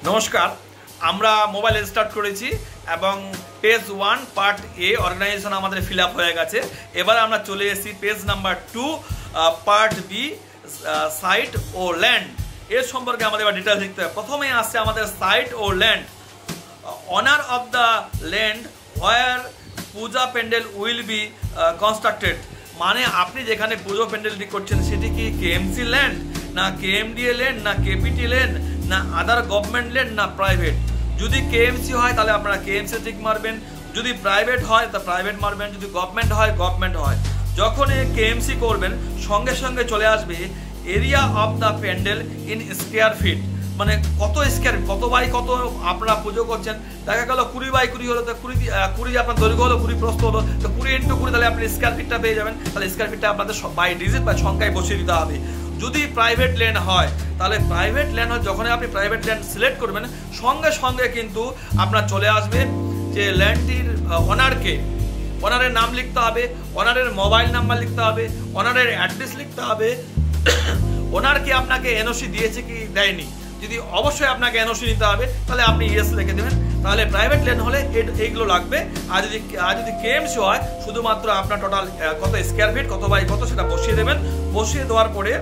নমস্কার, আমরা mobile start করেছি এবং পেজ 1 পার্ট এ অর্গানাইজেশন আমাদের ফিল আপ হয়ে গেছে। এবার আমরা চলে এসেছি page number 2 part B site ও ল্যান্ড। এর সম্পর্কে আমাদের এবার ডিটেলস লিখতে হবে। প্রথমে আসছে আমাদের সাইট ও land. Owner of the land where Puja pandal will be constructed, মানে আপনি যেখানে পুজো প্যান্ডেলটি করছেন সেটি কি কেএমসি ল্যান্ড, না কেএমডিএ ল্যান্ড, না কেপিটি ল্যান্ড, না আদার গভর্নমেন্ট ল্যান্ড, না প্রাইভেট। যদি কেএমসি হয় তাহলে আপনারা কেএমসি টিক মারবেন, যদি প্রাইভেট হয় তা প্রাইভেট মারবেন, যদি গভর্নমেন্ট হয় গভর্নমেন্ট হয়। যখন কেএমসি করবেন সঙ্গে সঙ্গে চলে আসবে area of the pandal in square feet, মানে কত স্কোয়ার, কত বাই কত আপনারা পুজো করছেন। দেখা গেল 20 বাই 20 হলো, তো 20 আপনার দৈর্ঘ্য হলো, 20 প্রস্থ হলো, তো 20 × 20 তাহলে আপনি স্কোয়ার ফিটটা পেয়ে যাবেন। তাহলে স্কোয়ার ফিটটা আপনাদের বাই ডিজিট বা সংখ্যায় বসিয়ে দিতে হবে। যদি প্রাইভেট ল্যান্ড হয় তাহলে প্রাইভেট ল্যান্ড হয়, যখন আপনি প্রাইভেট ল্যান্ড সিলেক্ট করবেন সঙ্গে সঙ্গে কিন্তু আপনার চলে আসবে যে ল্যান্ডটির অনারকে, অনারের নাম লিখতে হবে, অনারের মোবাইল নাম্বার লিখতে হবে, অনারের অ্যাড্রেস লিখতে হবে, ওনার কি আপনাকে এনওসি দিয়েছে কি দেয়নি। যদি অবশ্যই আপনাকে এনওসি নিতে হবে তাহলে আপনি ইয়েস লিখে দেবেন। তাহলে প্রাইভেট ল্যান্ড হলে এইগুলো লাগবে। আর যদি কেএমসি হয় শুধুমাত্র আপনার টোটাল কত স্কোয়ার ফিট, কত বাই কত সেটা বসিয়ে দেবেন। বসিয়ে দেওয়ার পরে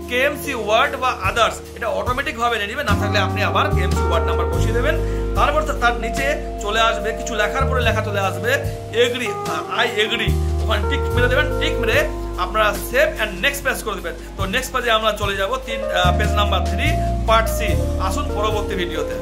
কেএমসি ওয়ার্ড বা আদার্স এটা অটোমেটিকভাবে নিয়ে নেবে, না থাকলে আপনি আবার কেএমসি ওয়ার্ড নাম্বার বসিয়ে দেবেন। তারপর তার নিচে চলে আসবে কিছু লেখার পরে লেখা চলে আসবে এগ্রি, আই এগ্রি, ওখানে টিক মেরে দেবেন। টিক মেরে আপনারা সেভ অ্যান্ড নেক্সট পেজ করে দেবেন। তো নেক্সট পেজে আমরা চলে যাব পেজ নাম্বার 3 পার্ট সি। আসুন পরবর্তী ভিডিওতে।